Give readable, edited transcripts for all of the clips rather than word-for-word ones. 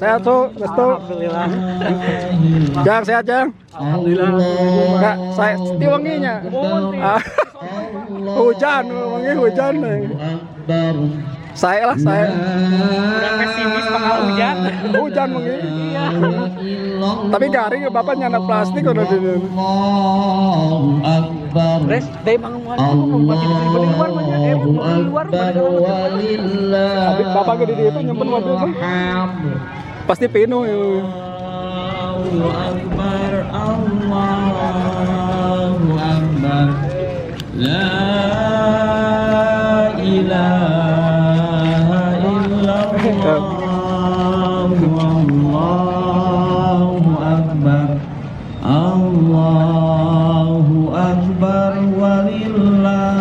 sehat tuh, restu. Alhamdulillah. Jang sehat Jang. Alhamdulillah. Enggak, saya ti wanginya. Hujan, wangi hujan. Saya lah saya. Udah pesimis bakal hujan. Hujan wangi. Iya. Tapi garing bapak nyanak plastik udah di. Res, dari bangun mau di luar banyak, di luar Tapi bapak gede di itu nyimpen mobil tuh. Pasti penuh ya. Allahu Akbar, Allahu Akbar, la ilaha illallah, Allahu Akbar, Allahu Akbar, walillahil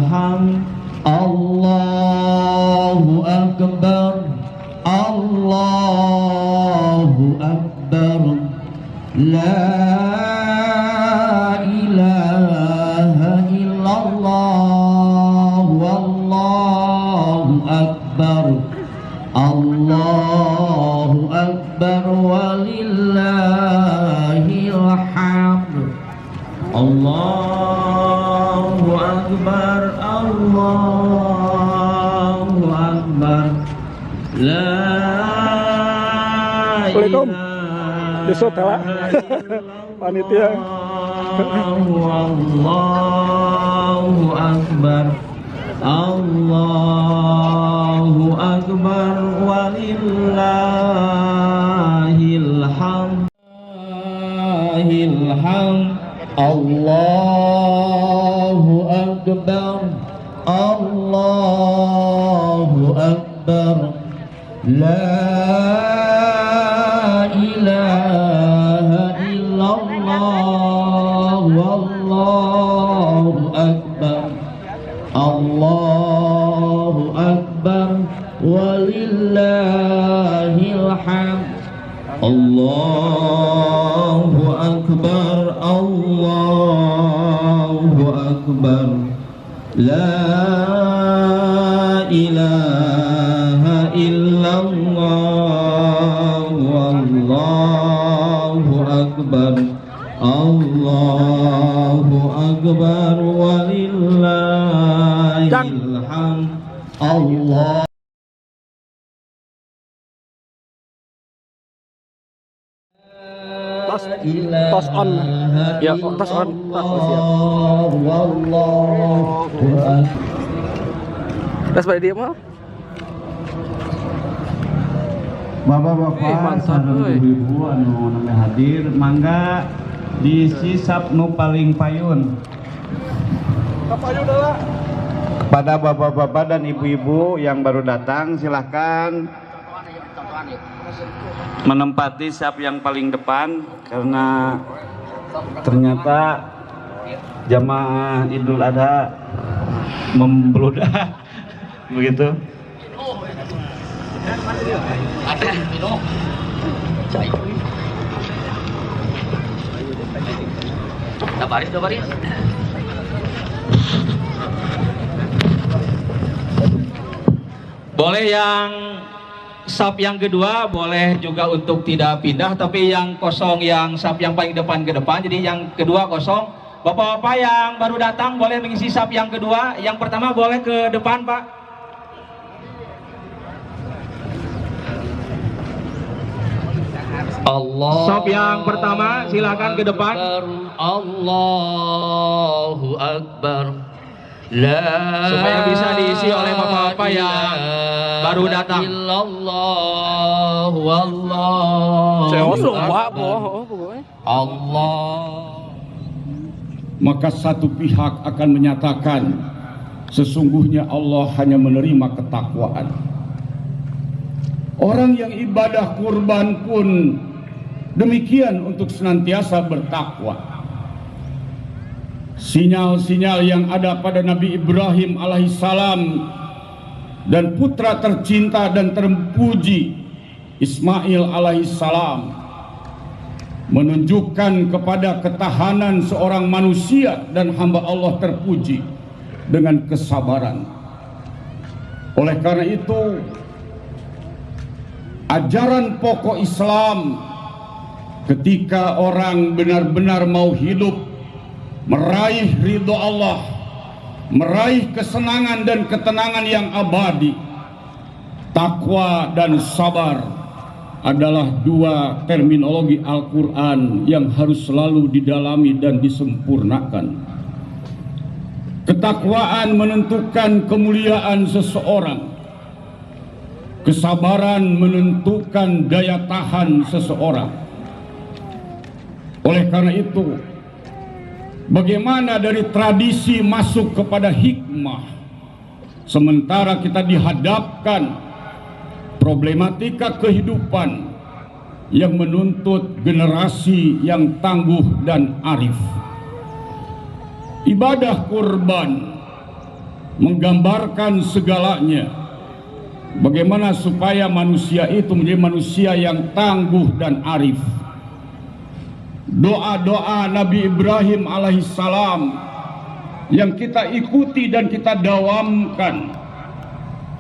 hamd, Allahu Akbar, Allahu Akbar, la ilaha illallah, wallahu akbar, Allahu akbar, walillahil hamd, Allahu akbar, Allahu akbar, la Assalamualaikum. Besok telah panitia. Allahu akbar, Allahu akbar, walillahil hamd, Allahu akbar, Allahu akbar, la ilaha illallah, wallahu akbar, Allahu akbar, walillahil hamd, Allahu akbar, Allahu akbar, la ilaha illallah, wallahu akbar, Allahu akbar, walillahil hamd, Allah. Tos on. Ya, tos on. Tes pada dia mah. Bapak-bapak, sareng ibu-ibu anu nami hadir, mangga disisap nu paling payun. Kepada bapak-bapak dan ibu-ibu yang baru datang, silahkan menempati sap yang paling depan karena ternyata jamaah Idul Adha membludak begitu. Baris. Boleh yang sap yang kedua, boleh juga untuk tidak pindah, tapi yang kosong yang sap yang paling depan ke depan, jadi yang kedua kosong. Bapak-bapak yang baru datang boleh mengisi sap yang kedua, yang pertama boleh ke depan Pak. Allah. Sop yang pertama silakan ke depan. Allahu Akbar. Supaya bisa diisi oleh bapak-bapak yang baru datang. Allah. Maka satu pihak akan menyatakan sesungguhnya Allah hanya menerima ketakwaan. Orang yang ibadah kurban pun demikian untuk senantiasa bertakwa. Sinyal-sinyal yang ada pada Nabi Ibrahim alaihissalam dan putra tercinta dan terpuji Ismail alaihissalam menunjukkan kepada ketahanan seorang manusia dan hamba Allah terpuji dengan kesabaran. Oleh karena itu, ajaran pokok Islam ketika orang benar-benar mau hidup meraih ridho Allah, meraih kesenangan dan ketenangan yang abadi. Takwa dan sabar adalah dua terminologi Al-Quran yang harus selalu didalami dan disempurnakan. Ketakwaan menentukan kemuliaan seseorang. Kesabaran menentukan daya tahan seseorang. Oleh karena itu, bagaimana dari tradisi masuk kepada hikmah, sementara kita dihadapkan problematika kehidupan yang menuntut generasi yang tangguh dan arif. Ibadah kurban menggambarkan segalanya. Bagaimana supaya manusia itu menjadi manusia yang tangguh dan arif. Doa-doa Nabi Ibrahim alaihissalam yang kita ikuti dan kita dawamkan,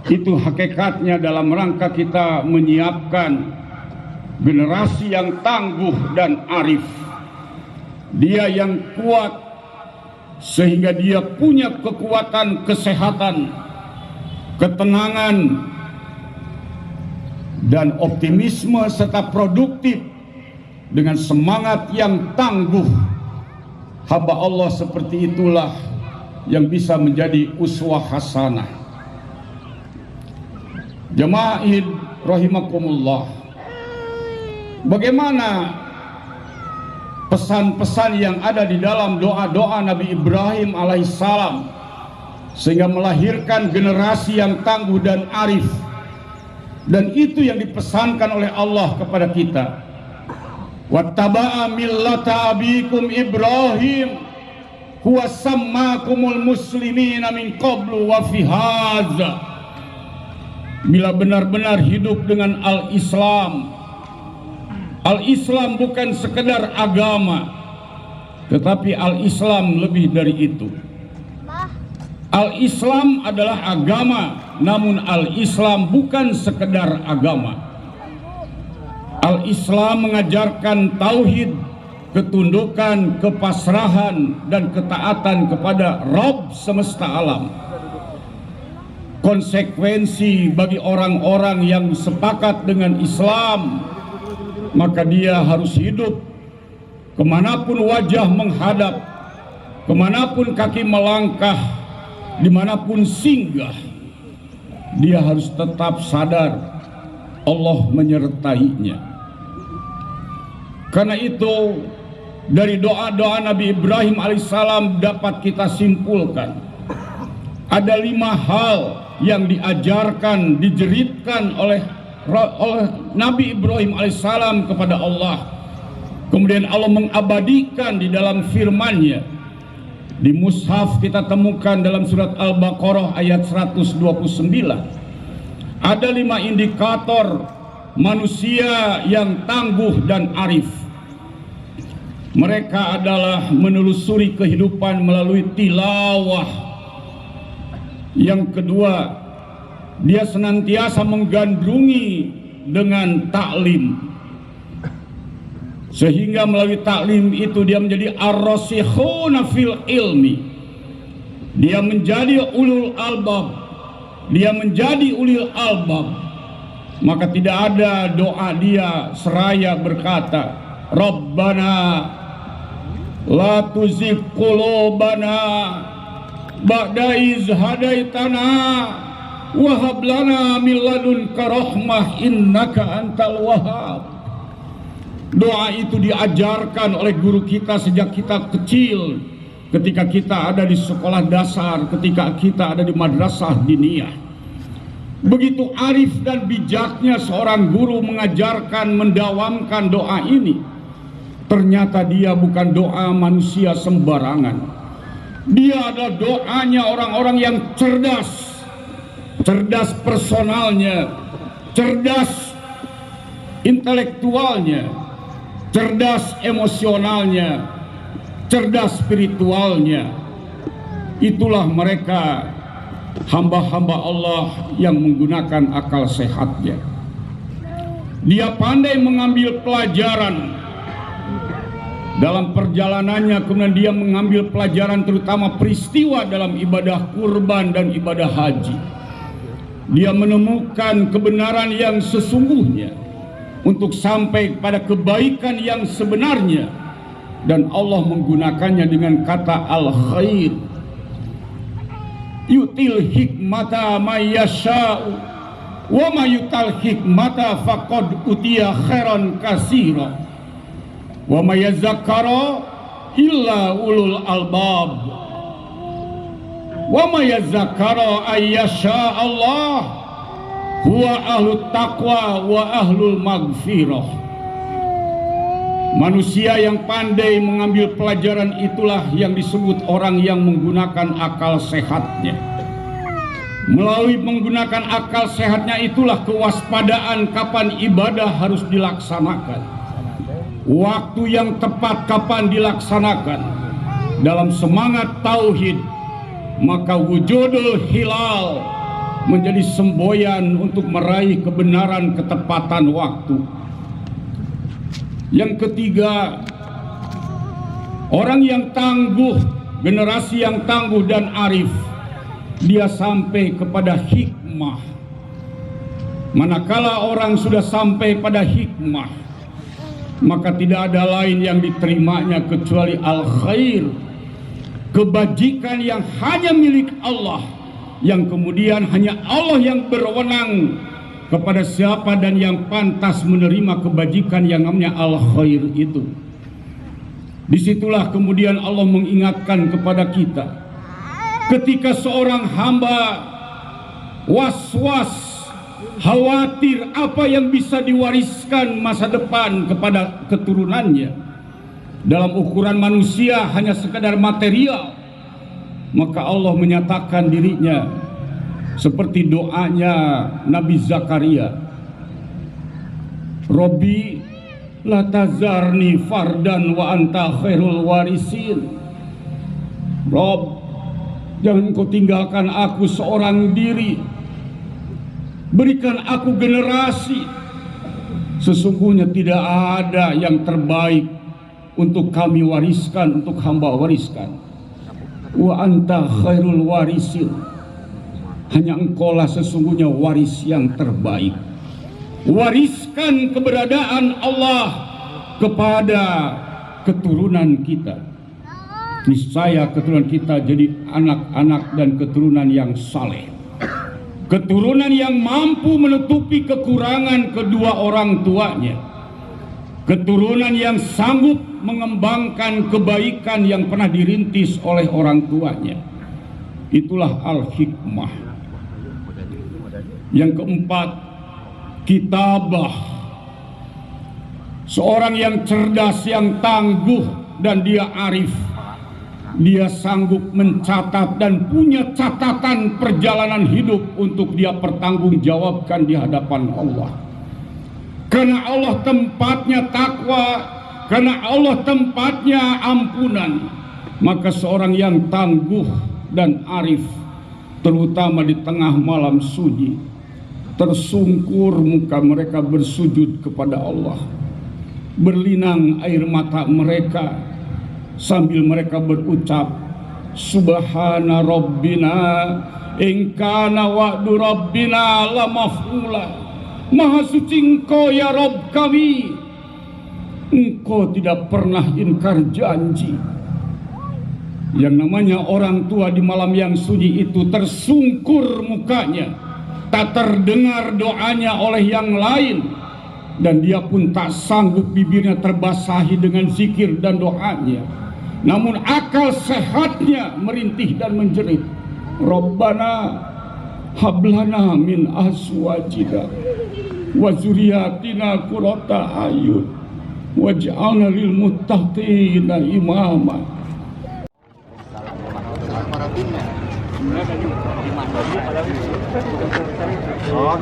itu hakikatnya dalam rangka kita menyiapkan generasi yang tangguh dan arif. Dia yang kuat sehingga dia punya kekuatan kesehatan, ketenangan, dan optimisme serta produktif dengan semangat yang tangguh. Hamba Allah seperti itulah yang bisa menjadi uswah hasanah. Jamaah Id rahimakumullah, bagaimana pesan-pesan yang ada di dalam doa-doa Nabi Ibrahim alaihissalam sehingga melahirkan generasi yang tangguh dan arif. Dan itu yang dipesankan oleh Allah kepada kita. Wattaba'a millata abikum Ibrahim huwa sammakumul muslimina min qablu wa fi hadza. Bila benar-benar hidup dengan al-Islam. Al-Islam bukan sekedar agama, tetapi al-Islam lebih dari itu. Al-Islam adalah agama, namun al-Islam bukan sekedar agama. Al-Islam mengajarkan tauhid, ketundukan, kepasrahan, dan ketaatan kepada Rabb semesta alam. Konsekuensi bagi orang-orang yang sepakat dengan Islam, maka dia harus hidup kemanapun wajah menghadap, kemanapun kaki melangkah, dimanapun singgah, dia harus tetap sadar Allah menyertainya. Karena itu dari doa-doa Nabi Ibrahim alaihissalam dapat kita simpulkan ada 5 hal yang diajarkan, dijeritkan oleh Nabi Ibrahim alaihissalam kepada Allah. Kemudian Allah mengabadikan di dalam firman-Nya. Di mushaf kita temukan dalam surat Al-Baqarah ayat 129. Ada 5 indikator manusia yang tangguh dan arif. Mereka adalah menelusuri kehidupan melalui tilawah. Yang kedua, dia senantiasa menggandrungi dengan taklim, sehingga melalui taklim itu dia menjadi ar-rasikhuna fil ilmi. Dia menjadi ulul albab. Dia menjadi ulil albab. Maka tidak ada doa dia seraya berkata, Rabbana la tuzigh qulubana ba'da iz hadaitana wa hab lana min ladunka rahmah innaka antal wahhab. Doa itu diajarkan oleh guru kita sejak kita kecil, ketika kita ada di sekolah dasar, ketika kita ada di madrasah diniyah. Begitu arif dan bijaknya seorang guru mengajarkan, mendawamkan doa ini. Ternyata dia bukan doa manusia sembarangan. Dia adalah doanya orang-orang yang cerdas. Cerdas personalnya, cerdas intelektualnya, cerdas emosionalnya, cerdas spiritualnya. Itulah mereka, hamba-hamba Allah yang menggunakan akal sehatnya. Dia pandai mengambil pelajaran dalam perjalanannya, kemudian dia mengambil pelajaran terutama peristiwa dalam ibadah kurban dan ibadah haji. Dia menemukan kebenaran yang sesungguhnya untuk sampai pada kebaikan yang sebenarnya, dan Allah menggunakannya dengan kata al-khair. Yutil hikmata may yasha'u wa may yutal hikmata faqad utiya khairan katsira wa may yadzakkara illa ulul albab wa may yadzakkara ayyasha Allah huwa ahlut taqwa wa ahlul maghfirah. Manusia yang pandai mengambil pelajaran itulah yang disebut orang yang menggunakan akal sehatnya. Melalui menggunakan akal sehatnya itulah kewaspadaan kapan ibadah harus dilaksanakan, waktu yang tepat kapan dilaksanakan. Dalam semangat tauhid, maka wujudul hilal menjadi semboyan untuk meraih kebenaran ketepatan waktu. Yang ketiga, orang yang tangguh, generasi yang tangguh dan arif, dia sampai kepada hikmah. Manakala orang sudah sampai pada hikmah, maka tidak ada lain yang diterimanya kecuali al-khair, kebajikan yang hanya milik Allah, yang kemudian hanya Allah yang berwenang kepada siapa dan yang pantas menerima kebajikan yang namanya al-khair itu. Disitulah kemudian Allah mengingatkan kepada kita, ketika seorang hamba was-was, khawatir apa yang bisa diwariskan masa depan kepada keturunannya, dalam ukuran manusia hanya sekadar material, maka Allah menyatakan dirinya seperti doanya Nabi Zakaria, Robbi la tazarni fardan wa anta khairul warisin. Rob, jangan kau tinggalkan aku seorang diri, berikan aku generasi. Sesungguhnya tidak ada yang terbaik untuk kami wariskan, untuk hamba wariskan. Wa anta khairul warisin. Hanya engkaulah sesungguhnya waris yang terbaik. Wariskan keberadaan Allah kepada keturunan kita. Niscaya keturunan kita jadi anak-anak dan keturunan yang saleh, keturunan yang mampu menutupi kekurangan kedua orang tuanya, keturunan yang sanggup mengembangkan kebaikan yang pernah dirintis oleh orang tuanya. Itulah al-hikmah. Yang keempat, kitabah. Seorang yang cerdas, yang tangguh, dan dia arif. Dia sanggup mencatat dan punya catatan perjalanan hidup untuk dia pertanggungjawabkan di hadapan Allah. Karena Allah tempatnya takwa, karena Allah tempatnya ampunan, maka seorang yang tangguh dan arif, terutama di tengah malam sunyi, tersungkur muka mereka bersujud kepada Allah, berlinang air mata mereka sambil mereka berucap, Subhana Rabbina in kana wa'du Rabbina la maf'ula. Maha suci Engkau ya Rabb kami, Engkau tidak pernah ingkar janji. Yang namanya orang tua di malam yang sunyi itu tersungkur mukanya, tak terdengar doanya oleh yang lain, dan dia pun tak sanggup bibirnya terbasahi dengan zikir dan doanya. Namun akal sehatnya merintih dan menjerit, Rabbana hablana min azwajina wa zuriyatina qurrata ayun waj'alna lil muttaqina imama. Oh.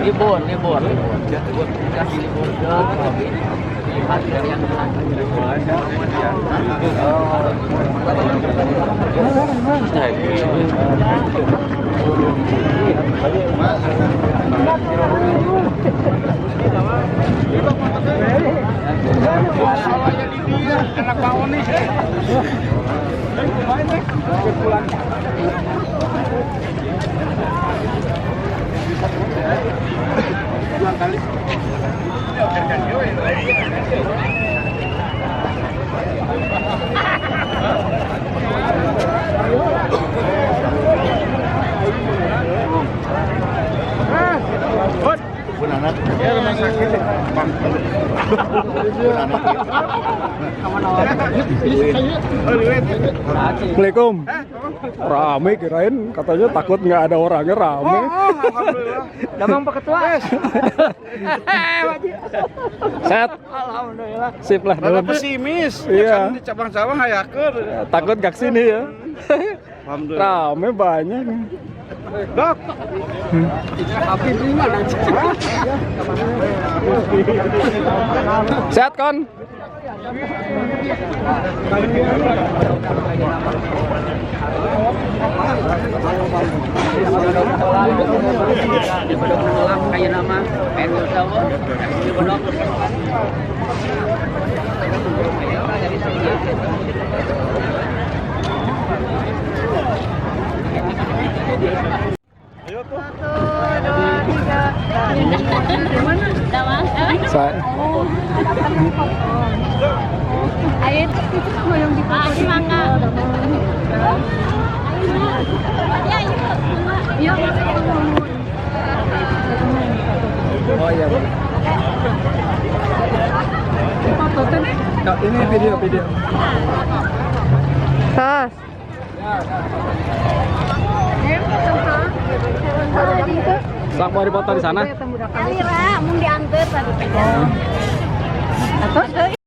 Libur. Kasih libur Assalamualaikum. Rame kirain katanya takut nggak ada orangnya rame. Alhamdulillah. Damang Pak Ketua. Set. Alhamdulillah. Sip lah. Rada pesimis. Iya. Kan di cabang-cabang hayakeun. Takut gak sini ya. Alhamdulillah. Rame banyak. Dok. Tapi di mana? Sehat kon. Kayak nama Pedro Tawo. Ayo tuh. 1, 2, 3. Saya. Ayo mau yang di foto mangga. Ayo. Oh iya. Foto tuh. Ini video. Tos. Sak mau dipoto di sana. Alira, mau diantar tadi. Terus